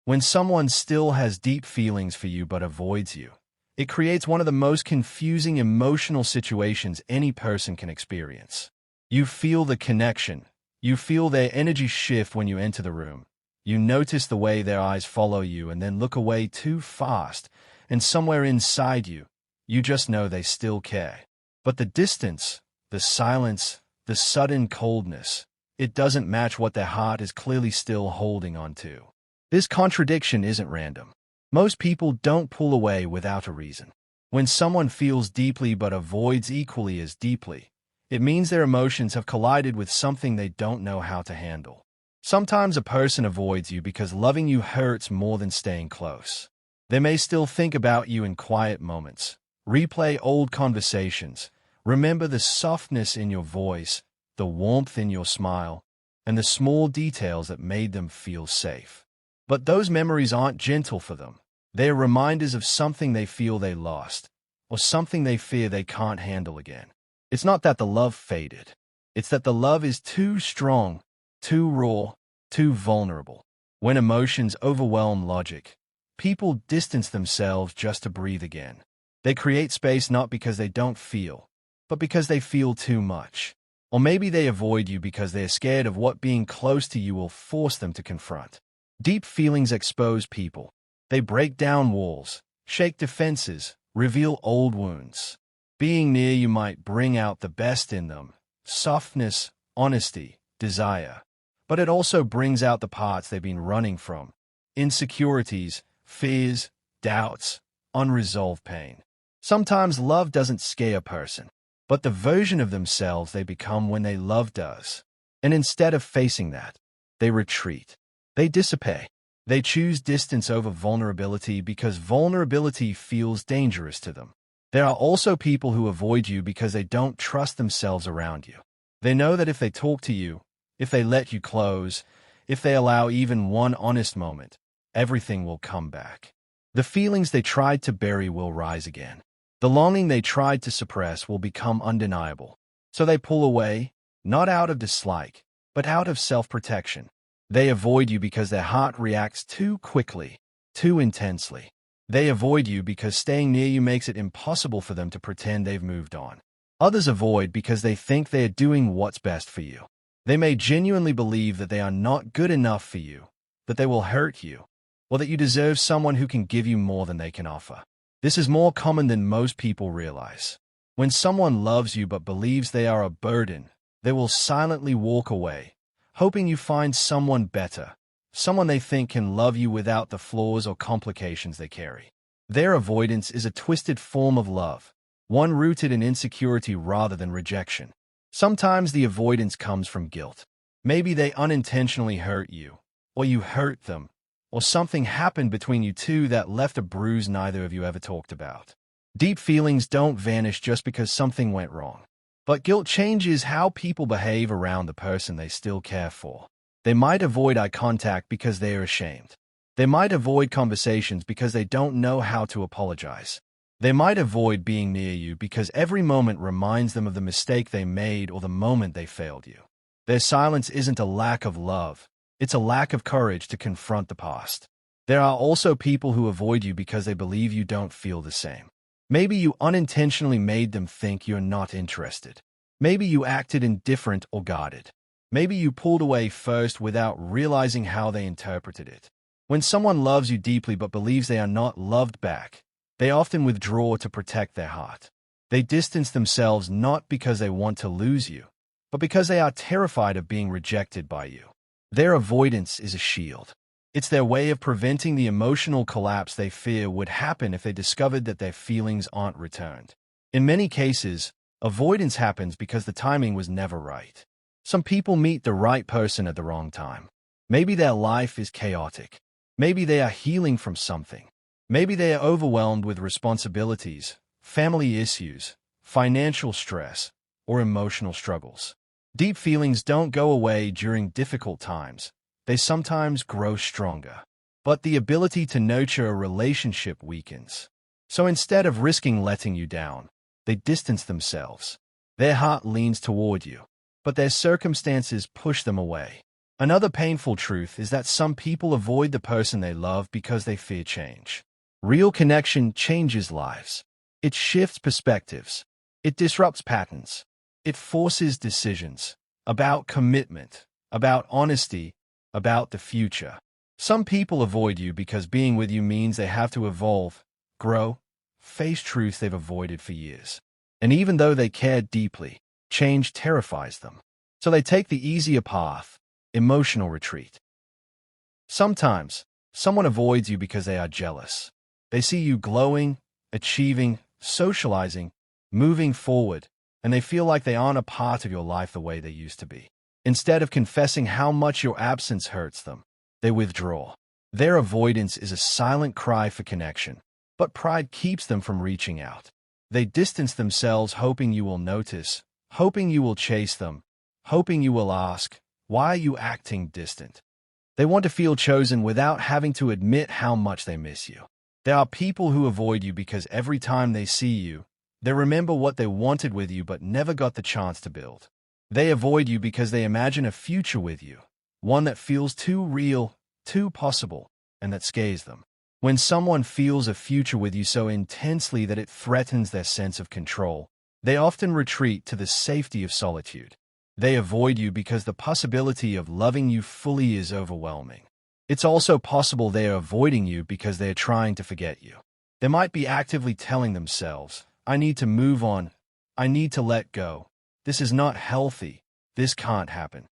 When someone still has deep feelings for you but avoids you, it creates one of the most confusing emotional situations any person can experience. You feel the connection. You feel their energy shift when you enter the room. You notice the way their eyes follow you and then look away too fast, and somewhere inside you, you just know they still care. But the distance, the silence, the sudden coldness, it doesn't match what their heart is clearly still holding on to. This contradiction isn't random. Most people don't pull away without a reason. When someone feels deeply but avoids equally as deeply, it means their emotions have collided with something they don't know how to handle. Sometimes a person avoids you because loving you hurts more than staying close. They may still think about you in quiet moments, replay old conversations, remember the softness in your voice, the warmth in your smile, and the small details that made them feel safe. But those memories aren't gentle for them. They are reminders of something they feel they lost, or something they fear they can't handle again. It's not that the love faded. It's that the love is too strong, too raw, too vulnerable. When emotions overwhelm logic, people distance themselves just to breathe again. They create space not because they don't feel, but because they feel too much. Or maybe they avoid you because they're scared of what being close to you will force them to confront. Deep feelings expose people. They break down walls, shake defenses, reveal old wounds. Being near you might bring out the best in them, softness, honesty, desire. But it also brings out the parts they've been running from, insecurities, fears, doubts, unresolved pain. Sometimes love doesn't scare a person, but the version of themselves they become when they love does. And instead of facing that, they retreat. They dissipate. They choose distance over vulnerability because vulnerability feels dangerous to them. There are also people who avoid you because they don't trust themselves around you. They know that if they talk to you, if they let you close, if they allow even one honest moment, everything will come back. The feelings they tried to bury will rise again. The longing they tried to suppress will become undeniable. So they pull away, not out of dislike, but out of self-protection. They avoid you because their heart reacts too quickly, too intensely. They avoid you because staying near you makes it impossible for them to pretend they've moved on. Others avoid because they think they are doing what's best for you. They may genuinely believe that they are not good enough for you, that they will hurt you, or that you deserve someone who can give you more than they can offer. This is more common than most people realize. When someone loves you but believes they are a burden, they will silently walk away, hoping you find someone better, someone they think can love you without the flaws or complications they carry. Their avoidance is a twisted form of love, one rooted in insecurity rather than rejection. Sometimes the avoidance comes from guilt. Maybe they unintentionally hurt you, or you hurt them, or something happened between you two that left a bruise neither of you ever talked about. Deep feelings don't vanish just because something went wrong. But guilt changes how people behave around the person they still care for. They might avoid eye contact because they are ashamed. They might avoid conversations because they don't know how to apologize. They might avoid being near you because every moment reminds them of the mistake they made or the moment they failed you. Their silence isn't a lack of love. It's a lack of courage to confront the past. There are also people who avoid you because they believe you don't feel the same. Maybe you unintentionally made them think you're not interested. Maybe you acted indifferent or guarded. Maybe you pulled away first without realizing how they interpreted it. When someone loves you deeply but believes they are not loved back, they often withdraw to protect their heart. They distance themselves not because they want to lose you, but because they are terrified of being rejected by you. Their avoidance is a shield. It's their way of preventing the emotional collapse they fear would happen if they discovered that their feelings aren't returned. In many cases, avoidance happens because the timing was never right. Some people meet the right person at the wrong time. Maybe their life is chaotic. Maybe they are healing from something. Maybe they are overwhelmed with responsibilities, family issues, financial stress, or emotional struggles. Deep feelings don't go away during difficult times. They sometimes grow stronger. But the ability to nurture a relationship weakens. So instead of risking letting you down, they distance themselves. Their heart leans toward you, but their circumstances push them away. Another painful truth is that some people avoid the person they love because they fear change. Real connection changes lives. It shifts perspectives. It disrupts patterns. It forces decisions about commitment, about honesty, about the future. Some people avoid you because being with you means they have to evolve, grow, face truths they've avoided for years. And even though they care deeply, change terrifies them. So they take the easier path, emotional retreat. Sometimes, someone avoids you because they are jealous. They see you glowing, achieving, socializing, moving forward, and they feel like they aren't a part of your life the way they used to be. Instead of confessing how much your absence hurts them, they withdraw. Their avoidance is a silent cry for connection, but pride keeps them from reaching out. They distance themselves hoping you will notice, hoping you will chase them, hoping you will ask, "Why are you acting distant?" They want to feel chosen without having to admit how much they miss you. There are people who avoid you because every time they see you, they remember what they wanted with you but never got the chance to build. They avoid you because they imagine a future with you, one that feels too real, too possible, and that scares them. When someone feels a future with you so intensely that it threatens their sense of control, they often retreat to the safety of solitude. They avoid you because the possibility of loving you fully is overwhelming. It's also possible they are avoiding you because they are trying to forget you. They might be actively telling themselves, "I need to move on. I need to let go. This is not healthy. This can't happen."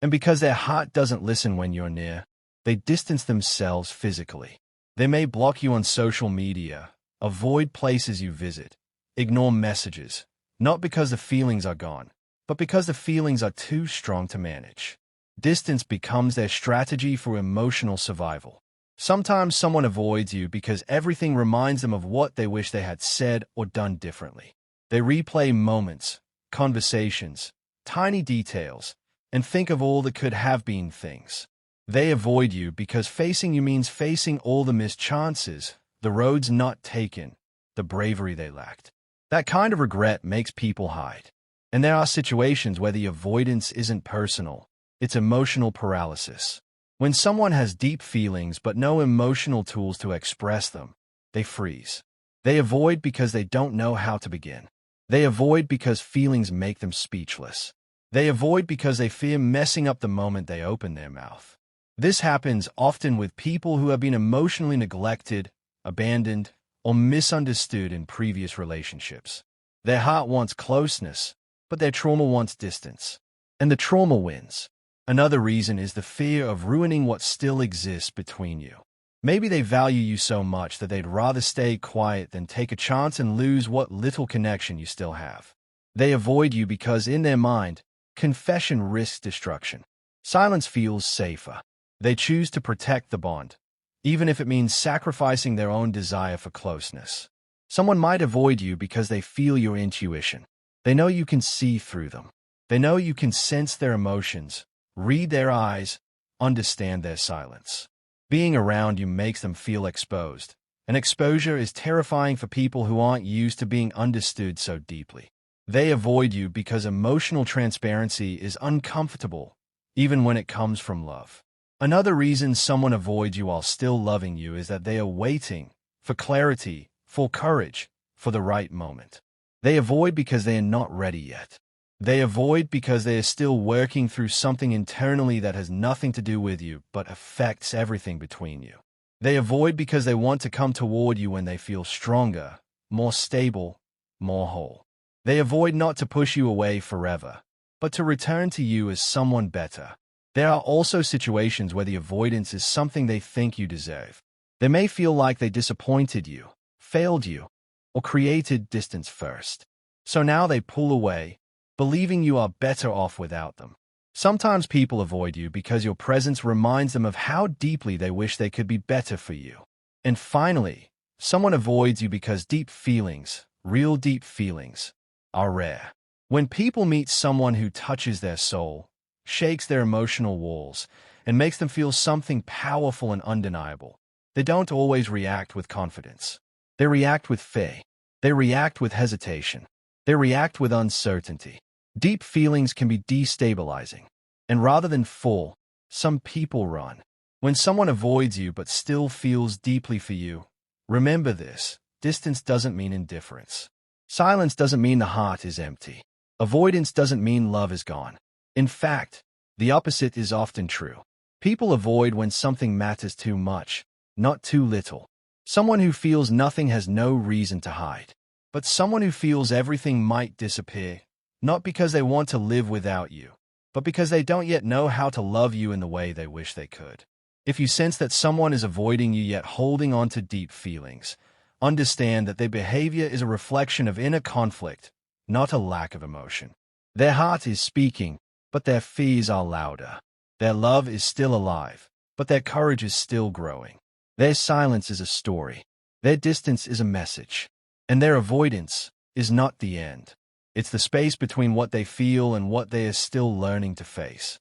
And because their heart doesn't listen when you're near, they distance themselves physically. They may block you on social media, avoid places you visit, ignore messages, not because the feelings are gone, but because the feelings are too strong to manage. Distance becomes their strategy for emotional survival. Sometimes someone avoids you because everything reminds them of what they wish they had said or done differently. They replay moments, conversations, tiny details, and think of all that could have been things. They avoid you because facing you means facing all the missed chances, the roads not taken, the bravery they lacked. That kind of regret makes people hide. And there are situations where the avoidance isn't personal, it's emotional paralysis. When someone has deep feelings but no emotional tools to express them, they freeze. They avoid because they don't know how to begin. They avoid because feelings make them speechless. They avoid because they fear messing up the moment they open their mouth. This happens often with people who have been emotionally neglected, abandoned, or misunderstood in previous relationships. Their heart wants closeness, but their trauma wants distance. And the trauma wins. Another reason is the fear of ruining what still exists between you. Maybe they value you so much that they'd rather stay quiet than take a chance and lose what little connection you still have. They avoid you because, in their mind, confession risks destruction. Silence feels safer. They choose to protect the bond, even if it means sacrificing their own desire for closeness. Someone might avoid you because they feel your intuition. They know you can see through them. They know you can sense their emotions, read their eyes, understand their silence. Being around you makes them feel exposed, and exposure is terrifying for people who aren't used to being understood so deeply. They avoid you because emotional transparency is uncomfortable, even when it comes from love. Another reason someone avoids you while still loving you is that they are waiting for clarity, for courage, for the right moment. They avoid because they are not ready yet. They avoid because they are still working through something internally that has nothing to do with you but affects everything between you. They avoid because they want to come toward you when they feel stronger, more stable, more whole. They avoid not to push you away forever, but to return to you as someone better. There are also situations where the avoidance is something they think you deserve. They may feel like they disappointed you, failed you, or created distance first. So now they pull away, believing you are better off without them. Sometimes people avoid you because your presence reminds them of how deeply they wish they could be better for you. And finally, someone avoids you because deep feelings, real deep feelings, are rare. When people meet someone who touches their soul, shakes their emotional walls, and makes them feel something powerful and undeniable, they don't always react with confidence. They react with fear. They react with hesitation. They react with uncertainty. Deep feelings can be destabilizing. And rather than fall, Some people run. When someone avoids you but still feels deeply for you, remember this: distance doesn't mean indifference. Silence doesn't mean the heart is empty. Avoidance doesn't mean love is gone. In fact, the opposite is often true. People avoid when something matters too much, not too little. Someone who feels nothing has no reason to hide. But someone who feels everything might disappear, not because they want to live without you, but because they don't yet know how to love you in the way they wish they could. If you sense that someone is avoiding you yet holding on to deep feelings, understand that their behavior is a reflection of inner conflict, not a lack of emotion. Their heart is speaking, but their fears are louder. Their love is still alive, but their courage is still growing. Their silence is a story. Their distance is a message. And their avoidance is not the end. It's the space between what they feel and what they are still learning to face.